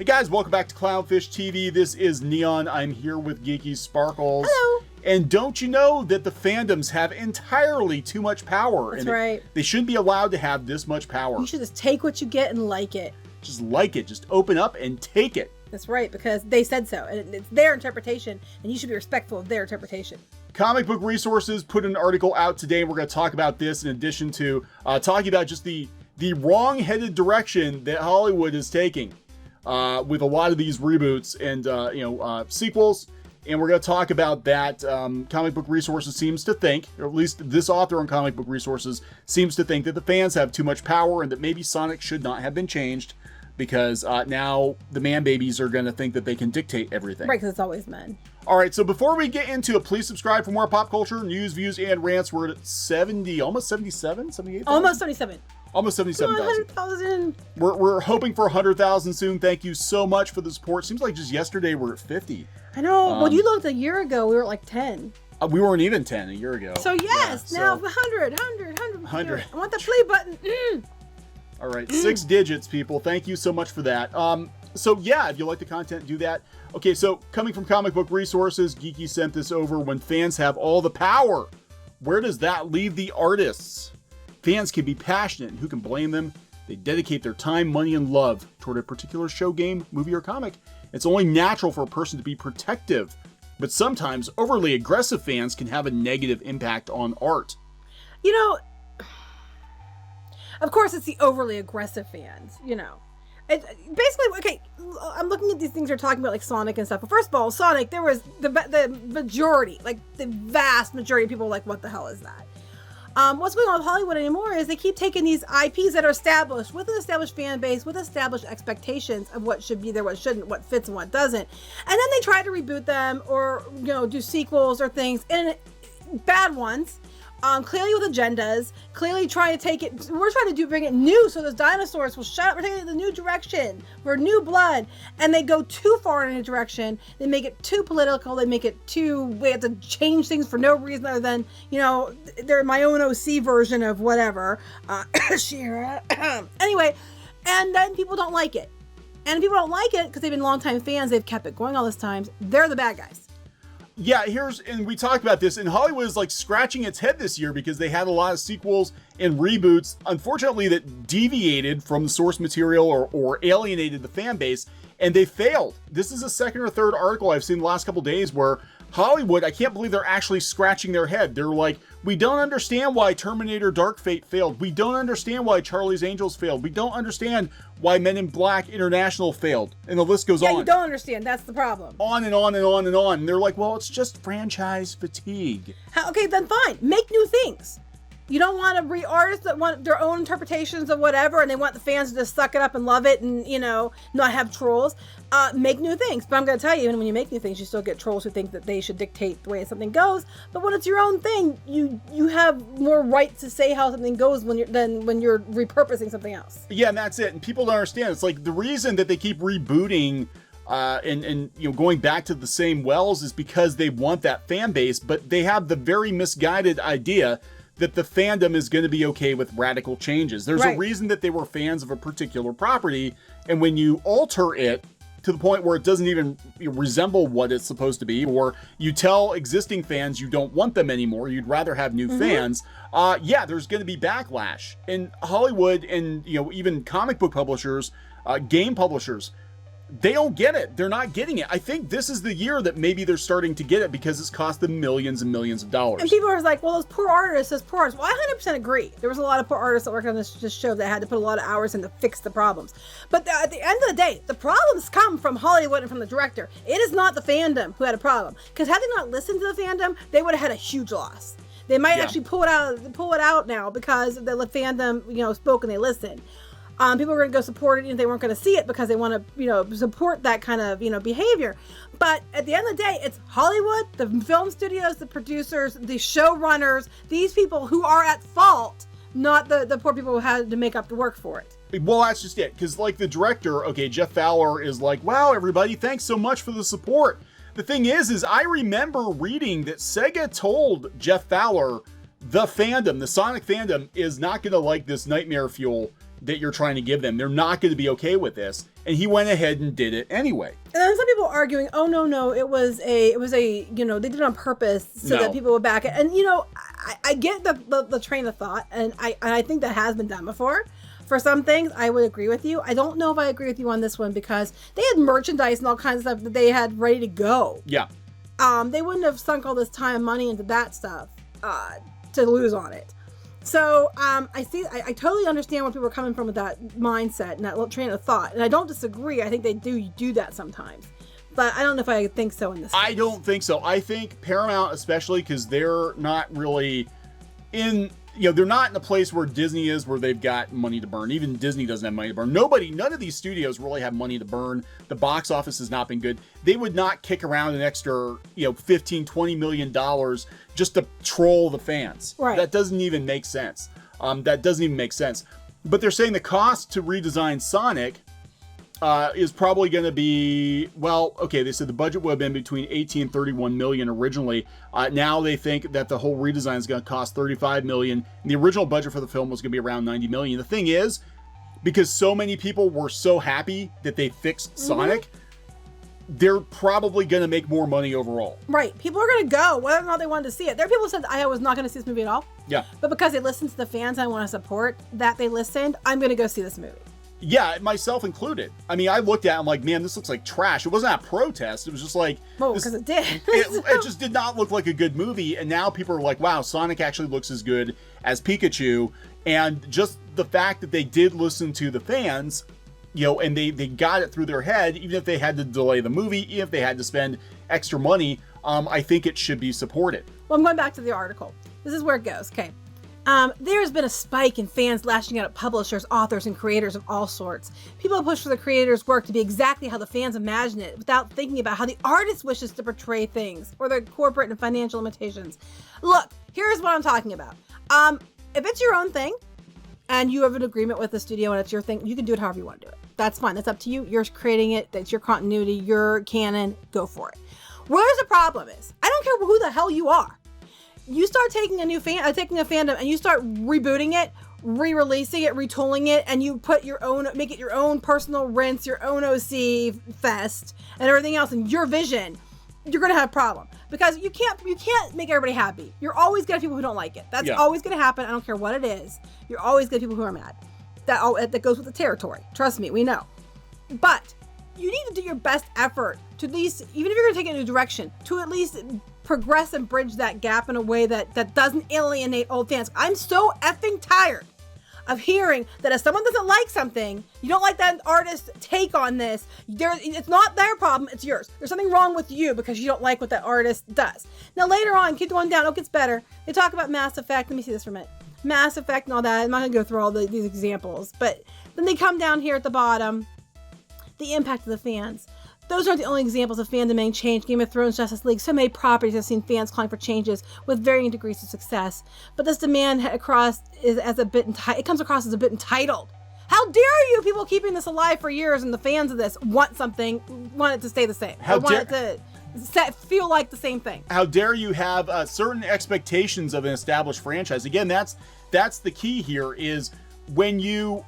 guys, welcome back to Clownfish TV. This is Kneon. I'm here with Geeky Sparkles. Hello. And don't you know that the fandoms have entirely too much power? That's right. They shouldn't be allowed to have this much power. You should just take what you get and like it. Just like it. Just open up and take it. That's right, because they said so. And it's their interpretation, and you should be respectful of their interpretation. Comic Book Resources put an article out today. We're going to talk about this in addition to talking about just the wrong-headed direction that Hollywood is taking with a lot of these reboots and sequels. And we're going to talk about that. Comic Book Resources seems to think, or at least this author on Comic Book Resources seems to think, that the fans have too much power and that maybe Sonic should not have been changed because now the man babies are going to think that they can dictate everything. Right, because it's always men. All right, so before we get into it, please subscribe for more pop culture, news, views, and rants. We're at 70, almost 77, 78? Almost 77. Almost 77,000. 100,000. We're hoping for 100,000 soon. Thank you so much for the support. Seems like just yesterday we're at 50. I know. When you looked a year ago, we were at like 10. We weren't even 10 a year ago. So yes, yeah, now so 100. I want the play button. All right, 6 digits, people. Thank you so much for that. So yeah, if you like the content, do that. Okay, so coming from Comic Book Resources, Geeky sent this over. When fans have all the power, where does that leave the artists? Fans can be passionate, and who can blame them? They dedicate their time, money, and love toward a particular show, game, movie, or comic. It's only natural for a person to be protective, but sometimes overly aggressive fans can have a negative impact on art. You know, of course it's the overly aggressive fans, you know. Basically, okay, I'm looking at these things you're talking about, like Sonic and stuff. But first of all, Sonic, there was the majority, like the vast majority of people were like, what the hell is that? What's going on with Hollywood anymore is they keep taking these IPs that are established, with an established fan base, with established expectations of what should be there, what shouldn't, what fits and what doesn't. And then they try to reboot them or, you know, do sequels or things, and bad ones. Clearly with agendas, clearly trying to take it, we're trying to bring it new so those dinosaurs will shut up, we're taking it in the new direction, we're new blood, and they go too far in a direction, they make it too political, they make it too, we have to change things for no reason other than, you know, they're my own OC version of whatever, Shira, anyway, and then people don't like it, and people don't like it because they've been longtime fans, they've kept it going all this time, they're the bad guys. Yeah, and we talked about this, and Hollywood is like scratching its head this year because they had a lot of sequels and reboots, unfortunately, that deviated from the source material or alienated the fan base, and they failed. This is a second or third article I've seen the last couple days where Hollywood, I can't believe they're actually scratching their head. They're like, we don't understand why Terminator Dark Fate failed. We don't understand why Charlie's Angels failed. We don't understand why Men in Black International failed. And the list goes on. Yeah, you don't understand. That's the problem. On and on and on and on. And they're like, well, it's just franchise fatigue. Okay, then fine. Make new things. You don't want artists that want their own interpretations of whatever, and they want the fans to just suck it up and love it and, you know, not have trolls. Make new things. But I'm going to tell you, even when you make new things, you still get trolls who think that they should dictate the way something goes. But when it's your own thing, you have more right to say how something goes than when you're repurposing something else. Yeah, and that's it. And people don't understand. It's like the reason that they keep rebooting and you know, going back to the same wells is because they want that fan base, but they have the very misguided idea that the fandom is going to be okay with radical changes. There's a reason that they were fans of a particular property, and when you alter it to the point where it doesn't even resemble what it's supposed to be, or you tell existing fans you don't want them anymore, you'd rather have new fans, yeah, there's going to be backlash. And Hollywood and, you know, even comic book publishers, game publishers, they don't get it. They're not getting it. I think this is the year that maybe they're starting to get it because it's cost them millions and millions of dollars. And people are like, well, those poor artists, Well, I 100% agree. There was a lot of poor artists that worked on this show that had to put a lot of hours in to fix the problems. But at the end of the day, the problems come from Hollywood and from the director. It is not the fandom who had a problem. Because had they not listened to the fandom, they would have had a huge loss. They might actually pull it out now because the fandom, you know, spoke and they listened. People were going to go support it and they weren't going to see it because they want to, you know, support that kind of, you know, behavior. But at the end of the day, it's Hollywood, the film studios, the producers, the showrunners, these people who are at fault, not the poor people who had to make up the work for it. Well, that's just it. Because like the director, okay, Jeff Fowler is like, wow, everybody, thanks so much for the support. The thing is I remember reading that Sega told Jeff Fowler, the fandom, the Sonic fandom is not going to like this Nightmare Fuel that you're trying to give them. They're not going to be okay with this. And he went ahead and did it anyway. And then some people arguing, oh no, it was a, they did it on purpose so that people would back it. And I get the train of thought, and I think that has been done before. For some things, I would agree with you. I don't know if I agree with you on this one because they had merchandise and all kinds of stuff that they had ready to go. Yeah. They wouldn't have sunk all this time and money into that stuff to lose on it. So I totally understand where people are coming from with that mindset and that little train of thought. And I don't disagree. I think they do that sometimes. But I don't know if I think so in this case. I don't think so. I think Paramount, especially because they're not really they're not in a place where Disney is, where they've got money to burn. Even Disney doesn't have money to burn. None of these studios really have money to burn. The box office has not been good. They would not kick around an extra, $15-20 million just to troll the fans. Right. That doesn't even make sense. But they're saying the cost to redesign Sonic is probably going to be, they said the budget would have been between 18 and 31 million originally. Now they think that the whole redesign is going to cost 35 million. And the original budget for the film was going to be around 90 million. The thing is, because so many people were so happy that they fixed Sonic, they're probably going to make more money overall. Right. People are going to go whether or not they wanted to see it. There are people who said I was not going to see this movie at all. Yeah. But because they listened to the fans and I want to support that they listened, I'm going to go see this movie. Yeah, myself included. I mean, I looked at it, I'm like, man, this looks like trash. It wasn't a protest. It was just like... Well, because it did. it just did not look like a good movie. And now people are like, wow, Sonic actually looks as good as Pikachu. And just the fact that they did listen to the fans, and they got it through their head, even if they had to delay the movie, even if they had to spend extra money, I think it should be supported. Well, I'm going back to the article. This is where it goes. Okay. There's been a spike in fans lashing out at publishers, authors, and creators of all sorts. People push for the creators' work to be exactly how the fans imagine it without thinking about how the artist wishes to portray things or the corporate and financial limitations. Look, here's what I'm talking about. If it's your own thing and you have an agreement with the studio and it's your thing, you can do it however you want to do it. That's fine. That's up to you. You're creating it. That's your continuity, your canon. Go for it. Where the problem is, I don't care who the hell you are. You start taking a fandom and you start rebooting it, re-releasing it, retooling it, and you put make it your own personal rinse, your own OC fest, and everything else in your vision, you're gonna have a problem because you can't make everybody happy. You're always gonna have people who don't like it. That's always gonna happen. I don't care what it is. You're always gonna have people who are mad. That goes with the territory. Trust me, we know. But you need to do your best effort to at least, even if you're gonna take it in a new direction, to at least progress and bridge that gap in a way that doesn't alienate old fans. I'm so effing tired of hearing that if someone doesn't like something, you don't like that artist's take on this, it's not their problem, it's yours. There's something wrong with you because you don't like what that artist does. Now later on, keep going down, it gets better. They talk about Mass Effect. Let me see this for a minute. Mass Effect and all that. I'm not gonna go through all these examples, but then they come down here at the bottom, the impact of the fans. Those aren't the only examples of fandom being changed. Game of Thrones, Justice League, so many properties have seen fans calling for changes with varying degrees of success. But this demand it comes across as a bit entitled. How dare you, people keeping this alive for years, and the fans of this want it to stay the same. Want it to feel like the same thing. How dare you have certain expectations of an established franchise? Again, that's the key here is when you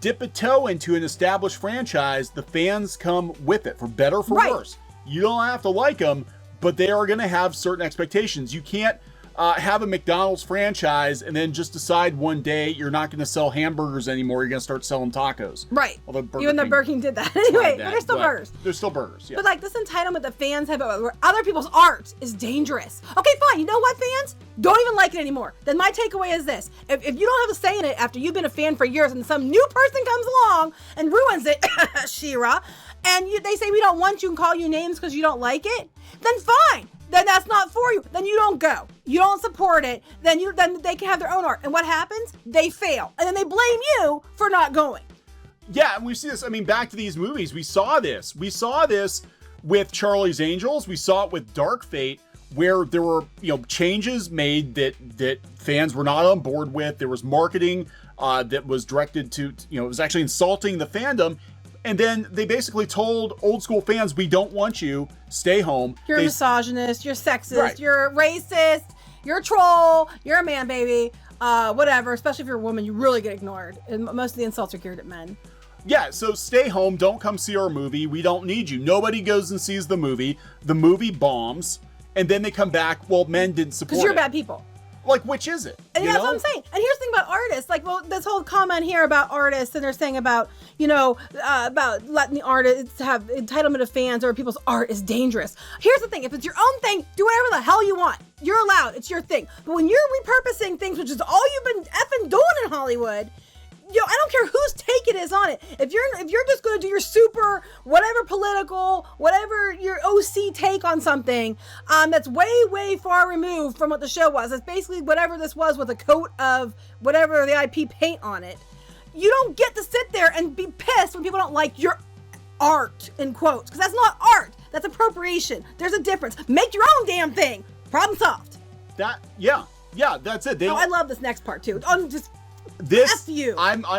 dip a toe into an established franchise, the fans come with it, for better or for worse. You don't have to like them, but they are going to have certain expectations. You can't have a McDonald's franchise and then just decide one day you're not going to sell hamburgers anymore. You're going to start selling tacos. Right. Even though Burger King did that. Anyway, but they're still burgers. They're still burgers, yeah. But like this entitlement that fans have over other people's art is dangerous. Okay, fine. You know what, fans? Don't even like it anymore. Then my takeaway is this. If you don't have a say in it after you've been a fan for years and some new person comes along and ruins it, Shira, and they say we don't want you and call you names because you don't like it, then fine. Then that's not for you. Then you don't go. You don't support it. Then they can have their own art. And what happens? They fail. And then they blame you for not going. Yeah, and we see this. I mean, back to these movies. We saw this. We saw this with Charlie's Angels. We saw it with Dark Fate, where there were, changes made that fans were not on board with. There was marketing that was directed to, it was actually insulting the fandom. And then they basically told old school fans, we don't want you, stay home. You're a misogynist, you're sexist, You're racist, you're a troll, you're a man baby. whatever. Especially if you're a woman, you really get ignored. And most of the insults are geared at men. Yeah, so stay home. Don't come see our movie. We don't need you. Nobody goes and sees the movie. The movie bombs. And then they come back, well, men didn't support it. Because you're bad people. Like, which is it? And that's what I'm saying. And here's the thing about artists. Like, well, this whole comment here about artists, and they're saying about, about letting the artists have entitlement of fans or people's art is dangerous. Here's the thing. If it's your own thing, do whatever the hell you want. You're allowed. It's your thing. But when you're repurposing things, which is all you've been effing doing in Hollywood, I don't care whose take it is on it. If you're just going to do your super whatever political, whatever your OC take on something, that's way far removed from what the show was. It's basically whatever this was with a coat of whatever the IP paint on it. You don't get to sit there and be pissed when people don't like your art in quotes, because that's not art. That's appropriation. There's a difference. Make your own damn thing. Problem solved. Yeah, that's it. I love this next part too. I'm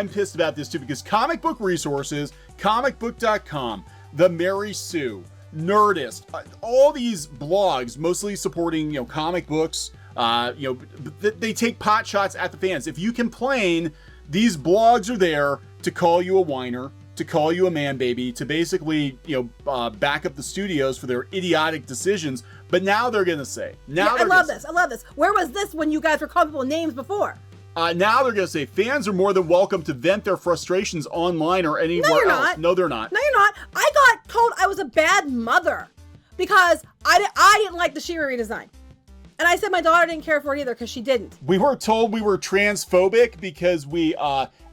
pissed about this too, because Comic Book Resources, comicbook.com, The Mary Sue, Nerdist, all these blogs mostly supporting comic books, they take pot shots at the fans. If you complain, these blogs are there to call you a whiner, to call you a man baby, to basically back up the studios for their idiotic decisions. But now they're gonna say, I love this. Where was this when you guys were calling people names before? Now they're going to say fans are more than welcome to vent their frustrations online or anywhere else. No, they're not. No, you're not. I got told I was a bad mother because I didn't like the She-Ra redesign. And I said my daughter didn't care for it either because she didn't. We were told we were transphobic because we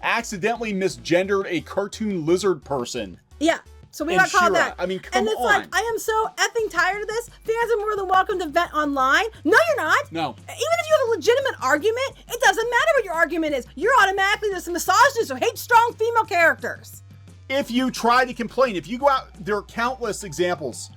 accidentally misgendered a cartoon lizard person. Yeah. So we got called that. I mean, come on. And it's like, I am so effing tired of this. Fans are more than welcome to vent online. No, you're not. No. Even if you have a legitimate argument, it doesn't matter what your argument is. You're automatically just a misogynist who hates strong female characters. If you try to complain, if you go out, there are countless examples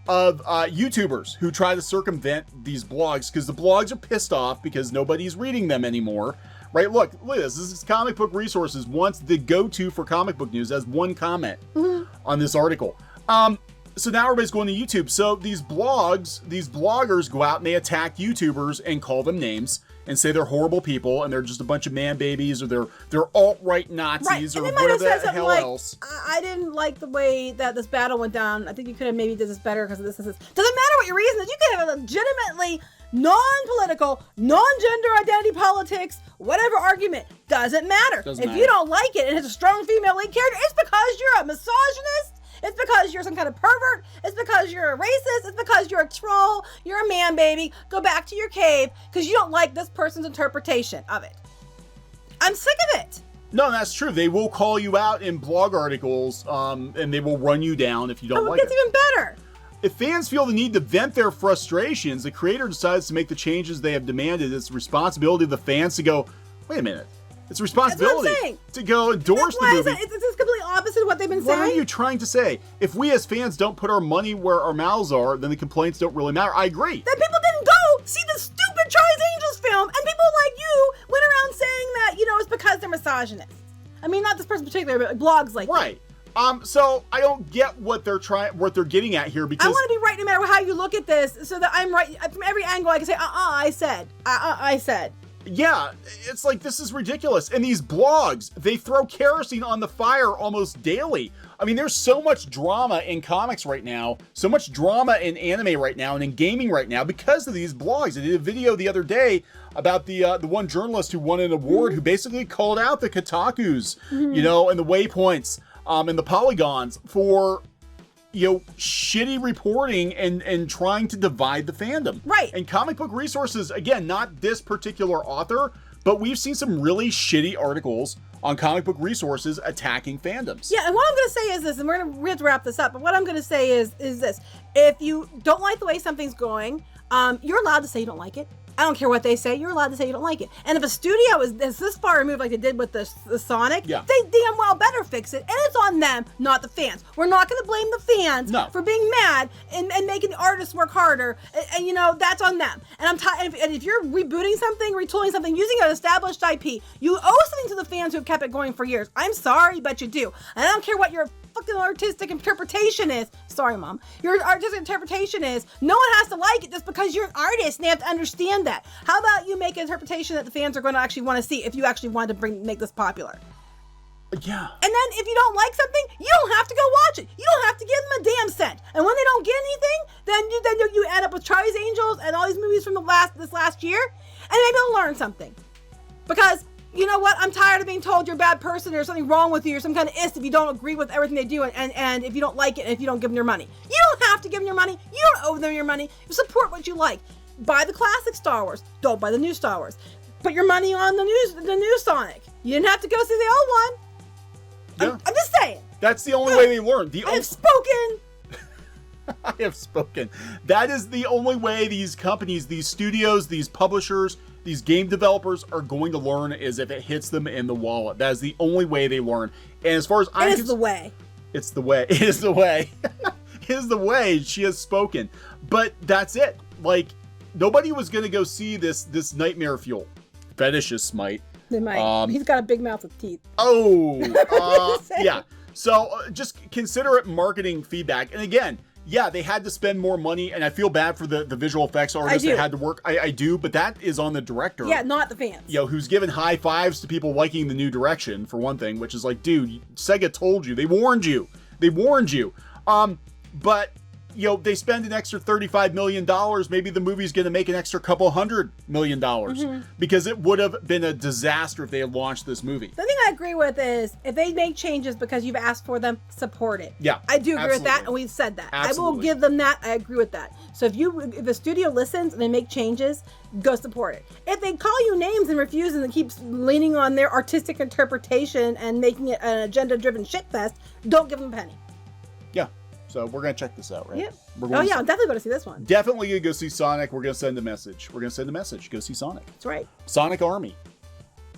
of YouTubers who try to circumvent these blogs because the blogs are pissed off because nobody's reading them anymore. Right, look at this. This is Comic Book Resources, once the go-to for comic book news, as one comment on this article. So now everybody's going to YouTube. So these bloggers go out and they attack YouTubers and call them names and say they're horrible people and they're just a bunch of man babies or they're alt-right Nazis or whatever the hell else. I didn't like the way that this battle went down. I think you could have maybe did this better because of this. Doesn't matter what your reason is. You could have a legitimately non-political, non-gender identity politics, whatever argument, doesn't matter. If you don't like it and it's a strong female lead character, it's because you're a misogynist, it's because you're some kind of pervert, it's because you're a racist, it's because you're a troll, you're a man baby. Go back to your cave because you don't like this person's interpretation of it. I'm sick of it. No, that's true. They will call you out in blog articles, and they will run you down if you don't like it. It gets even better. If fans feel the need to vent their frustrations, the creator decides to make the changes they have demanded. It's the responsibility of the fans to go, wait a minute. It's a responsibility to go endorse the movie. It's completely opposite of what they've been saying. What are you trying to say? If we as fans don't put our money where our mouths are, then the complaints don't really matter. I agree. Then people didn't go see the stupid Charlie's Angels film, and people like you went around saying that, it's because they're misogynists. I mean, not this person in particular, but blogs like that. Right. So I don't get what they're getting at here because I want to be right no matter how you look at this, so that I'm right from every angle. I can say, I said. Yeah, it's like, this is ridiculous. And these blogs, they throw kerosene on the fire almost daily. I mean, there's so much drama in comics right now, so much drama in anime right now, and in gaming right now because of these blogs. I did a video the other day about the one journalist who won an award who basically called out the Kotakus, and the Waypoints, and the Polygons for shitty reporting and trying to divide the fandom. Right. And Comic Book Resources, again, not this particular author, but we've seen some really shitty articles on Comic Book Resources attacking fandoms. Yeah, and what I'm going to say is this, and we have to wrap this up, but what I'm going to say is this. If you don't like the way something's going, you're allowed to say you don't like it. I don't care what they say. You're allowed to say you don't like it. And if a studio is this far removed like they did with the Sonic, they damn well better fix it. And it's on them, not the fans. We're not going to blame the fans for being mad and making the artists work harder. And that's on them. And I'm tired. And if you're rebooting something, retooling something, using an established IP, you owe something to the fans who have kept it going for years. I'm sorry, but you do. And I don't care what your fucking artistic interpretation is, sorry, Mom, your artistic interpretation is, no one has to like it just because you're an artist and they have to understand that. How about you make an interpretation that the fans are going to actually want to see if you actually want to make this popular? Yeah. And then if you don't like something, you don't have to go watch it. You don't have to give them a damn cent. And when they don't get anything, then you end up with Charlie's Angels and all these movies from this last year, and maybe they'll learn something. Because you know what? I'm tired of being told you're a bad person or there's something wrong with you or some kind of if you don't agree with everything they do and if you don't like it and if you don't give them your money. You don't have to give them your money. You don't owe them your money. You support what you like. Buy the classic Star Wars. Don't buy the new Star Wars. Put your money on the new Sonic. You didn't have to go see the old one. Yeah. I'm just saying. That's the only way they learn. I have spoken. I have spoken. That is the only way these companies, these studios, these publishers, these game developers are going to learn is if it hits them in the wallet. That is the only way they learn. And as far as It is the way. It's the way. It is the way. It is the way. She has spoken. But that's it. Like, nobody was going to go see this Nightmare Fuel. Fetishists might. They might. He's got a big mouth with teeth. Oh, yeah. So just consider it marketing feedback. And again, yeah, they had to spend more money, and I feel bad for the visual effects artists that had to work. I do, but that is on the director. Yeah, not the fans. You know, who's giving high fives to people liking the new direction, for one thing, which is like, dude, Sega told you. They warned you. They warned you. But, you know, they spend an extra $35 million. Maybe the movie's going to make an extra couple $100 million because it would have been a disaster if they had launched this movie. The thing I agree with is if they make changes because you've asked for them, support it. Yeah, I do agree with that, and we've said that. Absolutely. I will give them that. I agree with that. So if the studio listens and they make changes, go support it. If they call you names and refuse and keep leaning on their artistic interpretation and making it an agenda-driven shitfest, don't give them a penny. Yeah. So we're going to check this out, right? Yeah. I'm definitely going to see this one. Definitely going to go see Sonic. We're going to send a message. We're going to send a message. Go see Sonic. That's right. Sonic Army.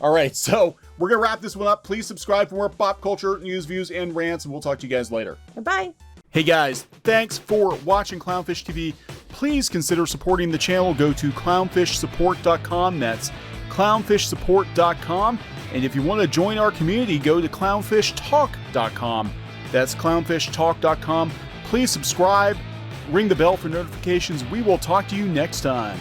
All right. So we're going to wrap this one up. Please subscribe for more pop culture news, views, and rants, and we'll talk to you guys later. Bye. Hey guys, thanks for watching Clownfish TV. Please consider supporting the channel. Go to clownfishsupport.com. That's clownfishsupport.com. And if you want to join our community, go to clownfishtalk.com. That's clownfishtalk.com. Please subscribe, ring the bell for notifications. We will talk to you next time.